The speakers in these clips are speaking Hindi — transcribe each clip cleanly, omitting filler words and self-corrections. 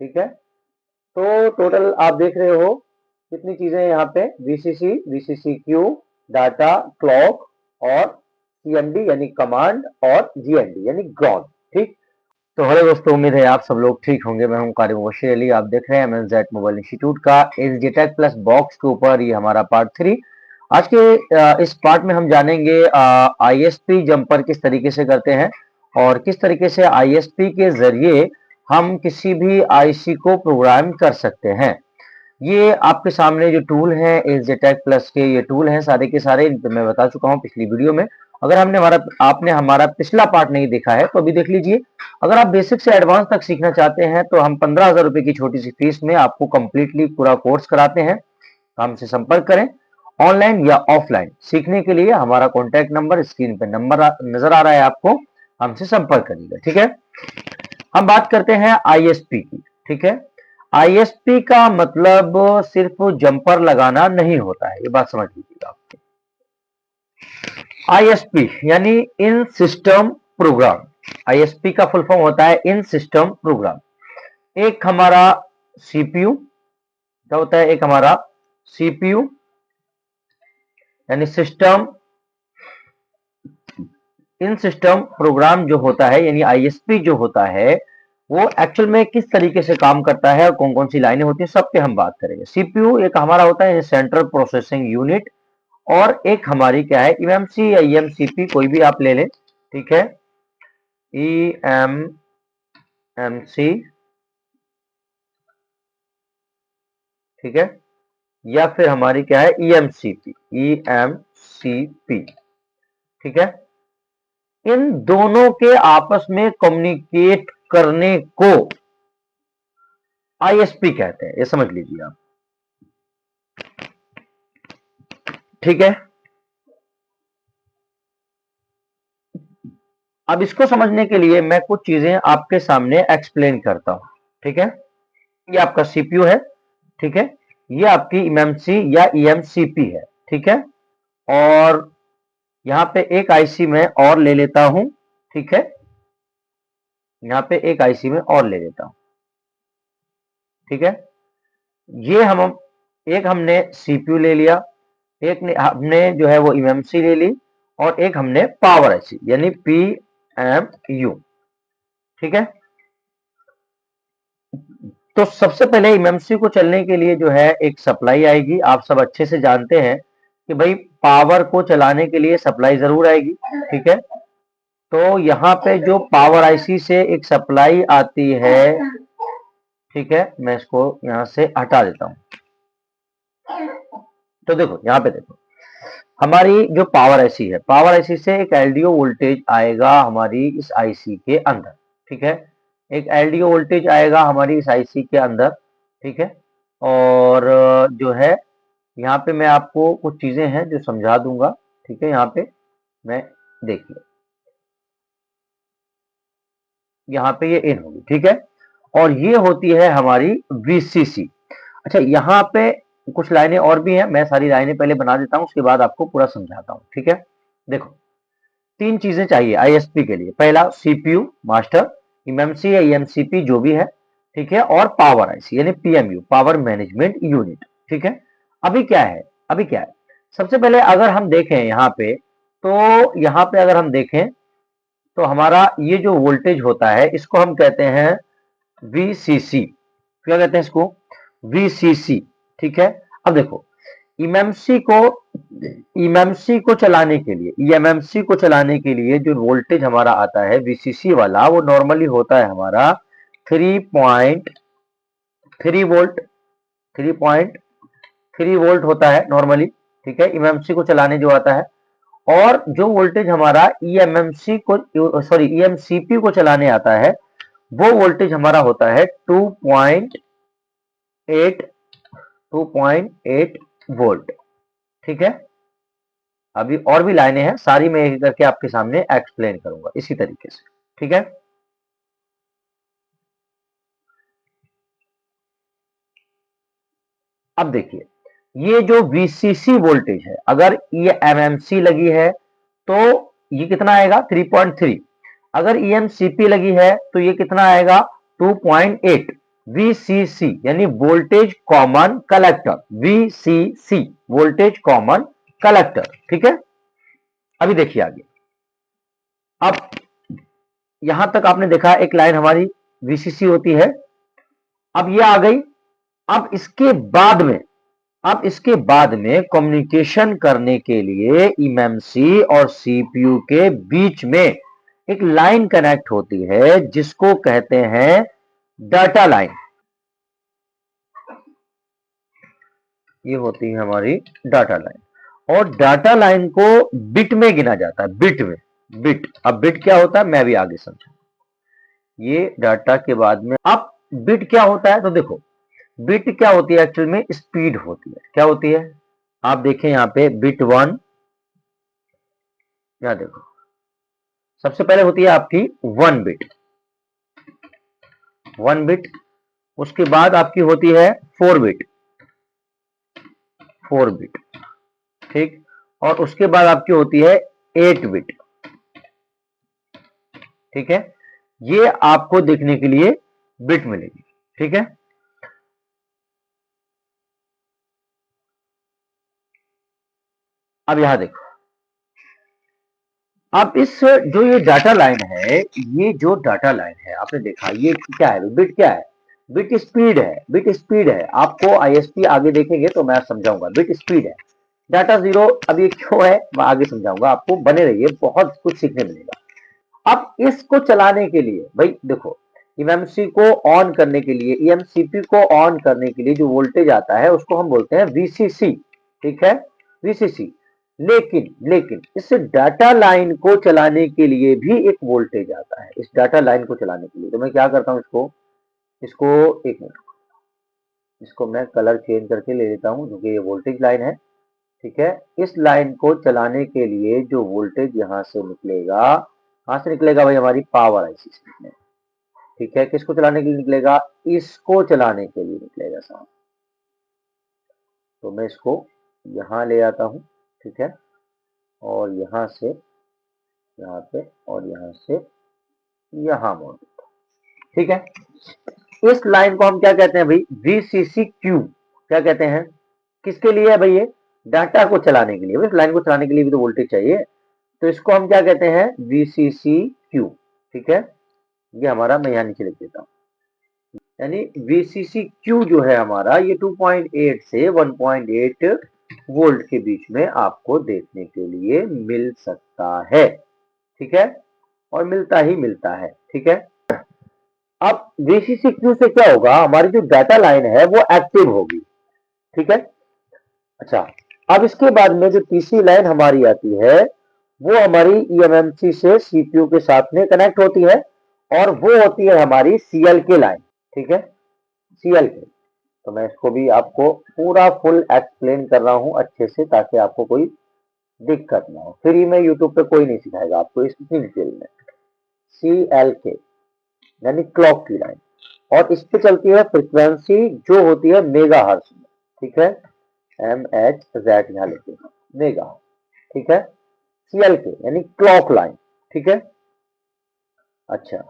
ठीक है। तो टोटल आप देख रहे हो कितनी चीजें यहाँ पे, वीसीसी, वीसीसीक्यू, डाटा, क्लॉक और सीएमडी यानी कमांड और जीएनडी यानी ग्राउंड। ठीक। तो हेलो दोस्तों, उम्मीद है आप सब लोग ठीक होंगे। मैं हूं कारिम बशीर अली, आप देख रहे हैं एमएनजेड मोबाइल इंस्टीट्यूट का एसजीटेक प्लस बॉक्स के ऊपर ये हमारा पार्ट 3। आज के इस पार्ट में हम जानेंगे आईएसपी जंपर किस तरीके से करते हैं और किस तरीके से आईएसपी के जरिए हम किसी भी आईसी को प्रोग्राम कर सकते हैं। ये आपके सामने जो टूल हैं एसजेटेक प्लस के, ये टूल हैं सारे के सारे, इन पे मैं बता चुका हूं पिछली वीडियो में। अगर आपने हमारा पिछला पार्ट नहीं देखा है तो अभी देख लीजिए। अगर आप बेसिक से एडवांस तक सीखना चाहते हैं तो हम 15,000 रुपए की छोटी सी फीस में आपको कंप्लीटली पूरा कोर्स कराते हैं। हमसे संपर्क करें, ऑनलाइन या ऑफलाइन सीखने के लिए हमारा कॉन्टैक्ट नंबर स्क्रीन पे नंबर नजर आ रहा है, आपको हमसे संपर्क करिएगा। ठीक है। हम बात करते हैं आईएसपी की। ठीक है। आईएसपी का मतलब सिर्फ जंपर लगाना नहीं होता है, ये बात समझ लीजिएगा आप। आईएसपी यानी इन सिस्टम प्रोग्राम। आईएसपी का फुल फॉर्म होता है इन सिस्टम प्रोग्राम। एक हमारा सीपीयू क्या होता है, एक हमारा सीपीयू यानी सिस्टम इन सिस्टम प्रोग्राम जो होता है, यानी आईएसपी जो होता है वो एक्चुअल में किस तरीके से काम करता है और कौन कौन सी लाइनें होती हैं, सब पे हम बात करेंगे। सीपीयू एक हमारा होता है सेंट्रल प्रोसेसिंग यूनिट, और एक हमारी क्या है ईएमसी या ईएमसीपी, कोई भी आप ले लें। ठीक है। ईएमएमसी, ठीक है, या फिर हमारी क्या है ईएमसीपी, ईएमसीपी। ठीक है। इन दोनों के आपस में कम्युनिकेट करने को आईएसपी कहते हैं, ये समझ लीजिए आप। ठीक है। अब इसको समझने के लिए मैं कुछ चीजें आपके सामने एक्सप्लेन करता हूं। ठीक है। ये आपका सीपीयू है। ठीक है। ये आपकी ईएमसी या ईएमसीपी है। ठीक है। और यहां पे एक आईसी में और ले लेता हूं। ठीक है। यहां पे एक आईसी में और ले लेता हूं। ठीक है। ये हम एक हमने सीपीयू ले लिया, एक ने हमने जो है वो ईएमसी ले ली, और एक हमने पावर आईसी यानी पीएमयू। ठीक है। तो सबसे पहले ईएमसी को चलने के लिए जो है एक सप्लाई आएगी। आप सब अच्छे से जानते हैं कि भाई पावर को चलाने के लिए सप्लाई जरूर आएगी। ठीक है। तो यहाँ पे जो पावर आईसी से एक सप्लाई आती है, ठीक है, मैं इसको यहां से हटा देता हूं। तो देखो यहां पे देखो, हमारी जो पावर आईसी है, पावर आईसी से एक एलडीओ वोल्टेज आएगा हमारी इस आईसी के अंदर। ठीक है। एक एलडीओ वोल्टेज आएगा हमारी इस आईसी के अंदर। ठीक है। और जो है यहाँ पे मैं आपको कुछ चीजें हैं जो समझा दूंगा। ठीक है। यहाँ पे मैं देखिए, यहाँ पे ये इन होगी। ठीक है। और ये होती है हमारी वीसीसी। अच्छा, यहाँ पे कुछ लाइनें और भी हैं, मैं सारी लाइनें पहले बना देता हूं, उसके बाद आपको पूरा समझाता हूं। ठीक है। देखो, तीन चीजें चाहिए आईएसपी के लिए। पहला सीपीयू मास्टर, ईएमसी या ईएमसीपी जो भी है। ठीक है। और पावर आईसी यानी पीएमयू, पावर मैनेजमेंट यूनिट। ठीक है। अभी क्या है, अभी क्या है, सबसे पहले अगर हम देखें यहाँ पे, तो यहाँ पे अगर हम देखें तो हमारा ये जो वोल्टेज होता है इसको हम कहते हैं वीसीसी। क्या कहते हैं इसको, वीसीसी। ठीक है। अब देखो, ईएमसी को चलाने के लिए, ईएमसी को चलाने के लिए जो वोल्टेज हमारा आता है वीसीसी वाला, वो नॉर्मली होता है हमारा 3.3 वोल्ट, 3.3 वोल्ट होता है नॉर्मली। ठीक है। ईएमसी को चलाने जो आता है, और जो वोल्टेज हमारा ईएमसी को, सॉरी, ईएमसीपी को चलाने आता है, वो वोल्टेज हमारा होता है 2.8 वोल्ट। ठीक है। अभी और भी लाइनें हैं, सारी मैं एक करके आपके सामने एक्सप्लेन करूंगा इसी तरीके से। ठीक है। अब देखिए, ये जो वीसीसी वोल्टेज है, अगर ये एमएमसी लगी है तो ये कितना आएगा 3.3, अगर ईएमसीपी लगी है तो ये कितना आएगा 2.8। VCC यानी voltage common collector, VCC voltage common collector. ठीक है, अभी देखिए आगे। अब यहां तक आपने देखा एक लाइन हमारी VCC होती है। अब ये आ गई। अब इसके बाद में कम्युनिकेशन करने के लिए एमएमसी और सीपीयू के बीच में एक लाइन कनेक्ट होती है जिसको कहते हैं डाटा लाइन। ये होती है हमारी डाटा लाइन, और डाटा लाइन को बिट में गिना जाता है, बिट। अब बिट क्या होता है मैं भी आगे समझाऊंगा। ये डाटा के बाद में अब बिट क्या होता है, तो देखो बिट क्या होती है, एक्चुअल में स्पीड होती है। क्या होती है, आप देखें यहां पे बिट 1, यहां देखो सबसे पहले होती है आपकी 1 बिट, उसके बाद आपकी होती है 4 बिट, ठीक, और उसके बाद आपकी होती है 8 बिट। ठीक है, ये आपको देखने के लिए बिट मिलेगी। ठीक है, अब यहां देखो, अब इस जो ये डाटा लाइन है, ये जो डाटा लाइन है आपने देखा ये क्या है, बिट क्या है, बिट स्पीड है। आपको आईएसपी आगे देखेंगे तो मैं समझाऊंगा, बिट स्पीड है। डाटा जीरो अब ये क्यों है मैं आगे समझाऊंगा आपको, बने रहिए, बहुत कुछ सीखने मिलेगा। अब इसको चलाने के लिए भाई देखो, ईएमसी को ऑन करने के लिए, ईएमसीपी को ऑन करने के लिए जो वोल्टेज आता है उसको हम बोलते हैं वीसीसी। ठीक है, वीसीसी। लेकिन इस डाटा लाइन को चलाने के लिए भी एक वोल्टेज आता है। इस डाटा लाइन को चलाने के लिए तो मैं क्या करता हूं, इसको एक मिनट, इसको मैं कलर चेंज करके ले लेता हूं, क्योंकि ये वोल्टेज लाइन है। ठीक है, इस लाइन को चलाने के लिए जो वोल्टेज यहां से निकलेगा, कहां से निकलेगा भाई, हमारी पावर आईसी से। ठीक है, किसको चलाने के लिए निकलेगा, इसको चलाने के लिए निकलेगा साहब। तो मैं इसको यहां ले आता हूं। ठीक है, और यहां से यहाँ पे, और यहां से यहां मोड़ देता हूं। ठीक है, इस लाइन को हम क्या कहते हैं भाई, VCCQ। क्या कहते हैं, किसके लिए है भाई, ये डाटा को चलाने के लिए। इस लाइन को चलाने के लिए भी तो वोल्टेज चाहिए, तो इसको हम क्या कहते हैं, VCCQ। ठीक है, ये हमारा, मैं यहां नीचे लिख देता हूं, यानी VCCQ जो है हमारा, ये 2.8 से 1.8 वोल्ट के बीच में आपको देखने के लिए मिल सकता है। ठीक है, और मिलता ही मिलता है। ठीक है, अब VCCQ से क्या होगा, हमारी जो डाटा लाइन है वो एक्टिव होगी। ठीक है, अच्छा, अब इसके बाद में जो तीसरी लाइन हमारी आती है वो हमारी ईएमएमसी से सीपीयू के साथ में कनेक्ट होती है, और वो होती है हमारी CLK लाइन। ठीक है, CLK। तो मैं इसको भी आपको पूरा फुल एक्सप्लेन कर रहा हूं अच्छे से, ताकि आपको कोई दिक्कत ना हो। फ्री में यूट्यूब पे कोई नहीं सिखाएगा आपको इतनी डिटेल में। CLK यानी क्लॉक की लाइन, और इस पे चलती है फ्रीक्वेंसी जो होती है मेगाहर्ट्ज में। ठीक है, MHz यहां लेते हैं, मेगाहर्ट्ज। ठीक है, CLK यानी क्लॉक लाइन। ठीक है, अच्छा,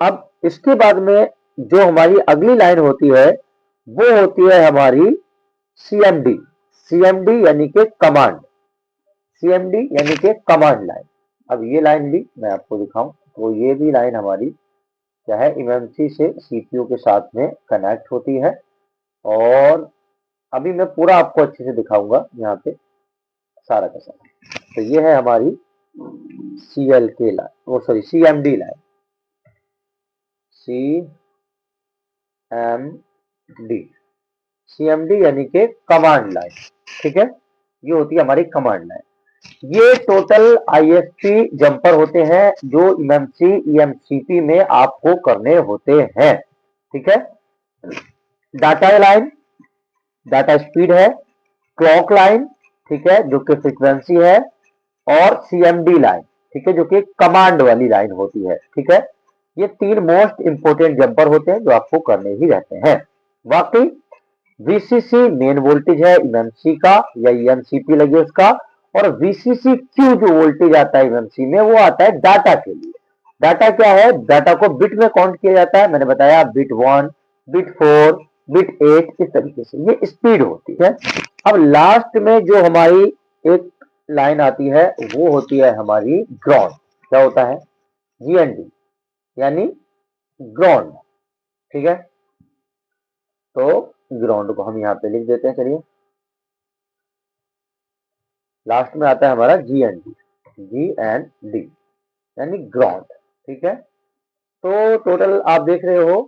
अब इसके बाद में जो हमारी अगली लाइन होती है वो होती है हमारी CMD। CMD यानी के कमांड, CMD यानी के कमांड लाइन। अब ये लाइन भी मैं आपको दिखाऊं, तो ये भी लाइन हमारी क्या है, एमएमसी से सीपीयू के साथ में कनेक्ट होती है, और अभी मैं पूरा आपको अच्छे से दिखाऊंगा यहाँ पे सारा का सारा। तो ये है हमारी CLK लाइन, वो सॉरी CMD लाइन, CMD यानी के कमांड लाइन। ठीक है, ये होती है हमारी कमांड लाइन। ये टोटल आईएसपी जंपर होते हैं जो एमएमसी ईएमसीपी में आपको करने होते हैं। ठीक है, डाटा लाइन, डाटा स्पीड है, क्लॉक लाइन, ठीक है, जो कि फ्रीक्वेंसी है, और CMD लाइन, ठीक है, जो कि कमांड वाली लाइन होती है। ठीक है, ये तीन मोस्ट इंपोर्टेंट जंपर होते हैं जो आपको करने ही रहते हैं। बाकी VCC मेन वोल्टेज है एमएमसी का या ईएमसीपी लगे उसका, और VCCQ जो वोल्टेज आता है एमएमसी में वो आता है डाटा के लिए। डाटा क्या है, डाटा को बिट में काउंट किया जाता है, मैंने बताया बिट 1, बिट 4, बिट 8, इस तरीके से ये स्पीड होती है। अब लास्ट में जो हमारी एक लाइन आती है वो होती है हमारी ग्राउंड। क्या होता है, जीएनडी यानी ग्राउंड। ठीक है, तो ग्राउंड को हम यहाँ पे लिख देते हैं। चलिए, लास्ट में आता है हमारा जीएनडी, जीएनडी यानी ग्राउंड। ठीक है, तो टोटल आप देख रहे हो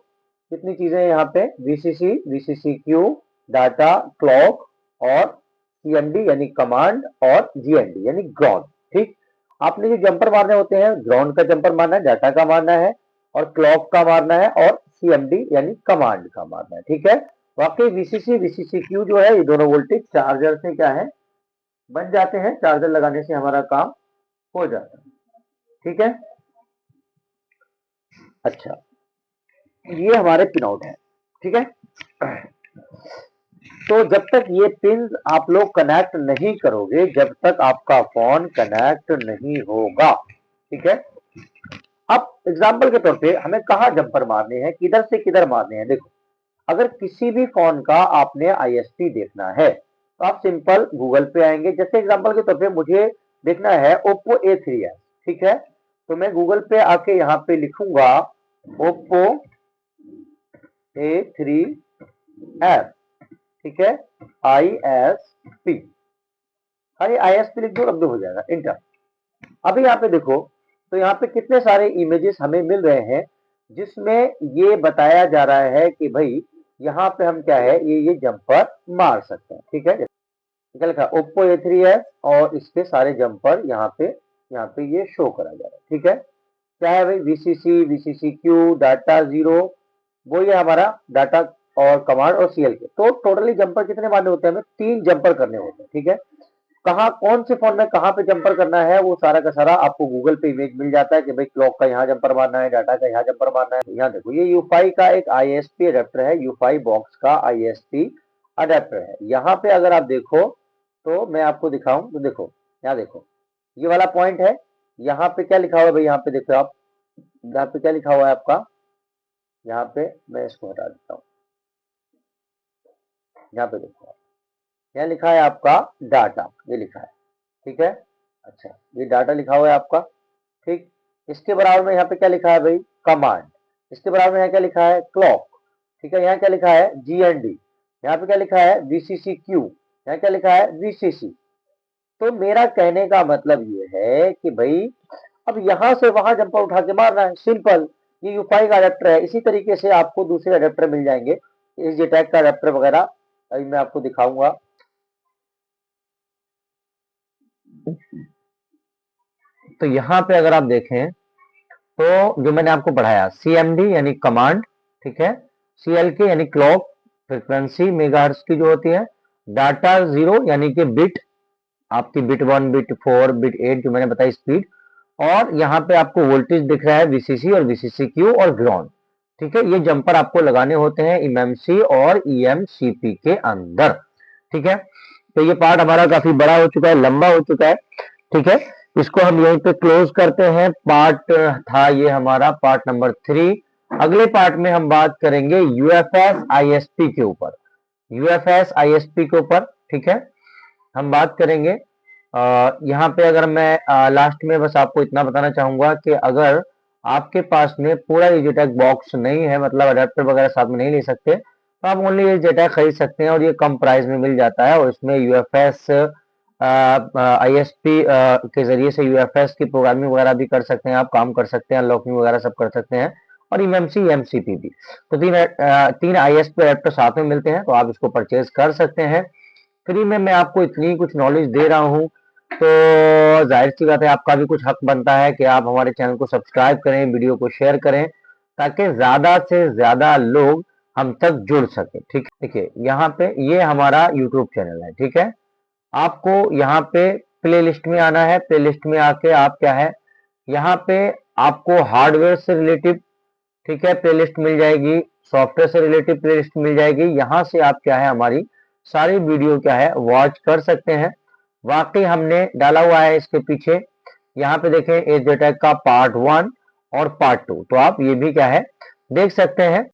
कितनी चीजें यहाँ पे, वीसीसी, वीसीसीक्यू, डाटा, क्लॉक और सीएमडी यानी कमांड और जीएनडी यानी ग्राउंड। ठीक, आपने जो जंपर मारने होते हैं, ग्राउंड का जंपर मारना है, डाटा का मारना है और क्लॉक का मारना है और सीएमडी यानी कमांड का मारना है। ठीक है, वाकई वीसीसी, वीसीसीक्यू जो है ये दोनों वोल्टेज चार्जर से क्या है, बन जाते हैं। चार्जर लगाने से हमारा काम हो जाता है। ठीक है, अच्छा, ये हमारे पिन आउट है। ठीक है, तो जब तक ये पिन आप लोग कनेक्ट नहीं करोगे, जब तक आपका फोन कनेक्ट नहीं होगा। ठीक है, अब एग्जांपल के तौर पे हमें कहाँ जंपर मारने हैं, किधर से किधर मारने हैं। देखो, अगर किसी भी फोन का आपने आईएसपी देखना है तो आप सिंपल गूगल पे आएंगे। जैसे एग्जांपल के तौर पे मुझे देखना है Oppo A3s। ठीक है, तो मैं गूगल पे आके यहाँ पे लिखूंगा Oppo A3s। ठीक है, ISP, अरे ISP लिख दो, रद्द हो जाएगा, इंटर। अभी यहाँ पे देखो, तो यहाँ पे कितने सारे इमेजेस हमें मिल रहे हैं जिसमें ये बताया जा रहा है कि भाई यहाँ पे हम क्या है, ये जंपर मार सकते हैं। ठीक है, क्या लिखा, Oppo A3s और इसके सारे जंपर यहाँ पे ये शो करा जा रहा है। ठीक है, क्या है भाई, वीसीसी, वीसीसीक्यू, डाटा जीरो, वो ये हमारा डाटा और कमांड और सीएल के। तो टोटली जंपर कितने मारने होते हैं, हमें 3 जंपर करने होते हैं। ठीक है, कहाँ, कौन से फोन में कहाँ पे जंपर करना है वो सारा का सारा आपको गूगल पे इमेज मिल जाता है कि भाई क्लॉक का यहाँ जंपर मारना है, डाटा का यहाँ जंपर मारना है। यहाँ देखो, ये यूफाई का एक आईएसपी अडेप्टर है, यूफाई बॉक्स का आईएसपी अडेप्टर है। यहाँ पे अगर आप देखो तो मैं आपको दिखाऊं, तो देखो यहाँ देखो, ये वाला पॉइंट है। यहाँ पे क्या लिखा हुआ है भाई, यहाँ पे देखो आप, यहाँ पे क्या लिखा हुआ है आपका, यहाँ पे मैं इसको हटा देता हूँ। यहाँ पे देखो, यहाँ लिखा है आपका डाटा, ये लिखा है। ठीक है, अच्छा, ये डाटा लिखा हुआ है आपका। ठीक, इसके बराबर में यहाँ पे क्या लिखा है भाई, कमांड। इसके बराबर में यहाँ क्या लिखा है, क्लॉक। ठीक है, यहाँ क्या लिखा है, जीएनडी। यहाँ पे क्या लिखा है, वीसीसीक्यू। यहाँ क्या लिखा है, वीसीसी। तो मेरा कहने का मतलब ये है कि भाई अब यहां से वहां जंपर उठा के मारना है, सिंपल। ये यूफाई का अडेप्टर है। इसी तरीके से आपको दूसरे अडेप्टर मिल जाएंगे, एसजेटैग का अडेप्टर वगैरह, अभी मैं आपको दिखाऊंगा। तो यहाँ पे अगर आप देखें तो जो मैंने आपको पढ़ाया, सीएमडी यानी कमांड, ठीक है, सीएलके यानी क्लॉक, फ्रिक्वेंसी मेगाहर्ट्ज की जो होती है, डाटा जीरो यानी कि बिट, आपकी बिट 1, बिट 4, बिट 8 जो मैंने बताई स्पीड, और यहाँ पे आपको वोल्टेज दिख रहा है वीसीसी और वीसीसीक्यू और ग्राउंड। ठीक है, ये जंपर आपको लगाने होते हैं एमएमसी और ईएमसीपी के अंदर। ठीक है, तो ये पार्ट हमारा काफी बड़ा हो चुका है, लंबा हो चुका है। ठीक है, इसको हम यहीं पे क्लोज करते हैं। पार्ट था ये हमारा पार्ट नंबर 3। अगले पार्ट में हम बात करेंगे यूएफएस आईएसपी के ऊपर, यूएफएस आईएसपी के ऊपर। ठीक है, हम बात करेंगे। यहाँ पे अगर मैं लास्ट में बस आपको इतना बताना चाहूंगा कि अगर आपके पास में पूरा EasyTag बॉक्स नहीं है, मतलब अडेप्टर वगैरह साथ में नहीं ले सकते, तो आप ओनली EasyTag खरीद सकते हैं और ये कम प्राइस में मिल जाता है। और इसमें यूएफएस आईएसपी के जरिए से यूएफएस की प्रोग्रामिंग वगैरह भी कर सकते हैं, आप काम कर सकते हैं, अनलॉकिंग वगैरह सब कर सकते हैं, और एमएमसी एमसीपी भी। तो तीन आईएसपी अडेप्टर साथ में मिलते हैं, तो आप इसको परचेज कर सकते हैं। फ्री में मैं आपको इतनी कुछ नॉलेज दे रहा हूँ, तो जाहिर सी बात है आपका भी कुछ हक बनता है कि आप हमारे चैनल को सब्सक्राइब करें, वीडियो को शेयर करें, ताकि ज्यादा से ज्यादा लोग हम तक जुड़ सके। ठीक है, देखिए यहाँ पे ये हमारा यूट्यूब चैनल है। ठीक है, आपको यहाँ पे प्ले लिस्ट में आना है। प्ले लिस्ट में आके आप क्या है, यहाँ पे आपको हार्डवेयर से रिलेटिव, ठीक है, प्ले लिस्ट मिल जाएगी, सॉफ्टवेयर से रिलेटिव प्ले लिस्ट मिल जाएगी। यहाँ से आप क्या है, हमारी सारी वीडियो क्या है वॉच कर सकते हैं। वाकई हमने डाला हुआ है इसके पीछे, यहाँ पे देखें एसजेटैग का पार्ट 1 और पार्ट 2। तो आप ये भी क्या है देख सकते हैं।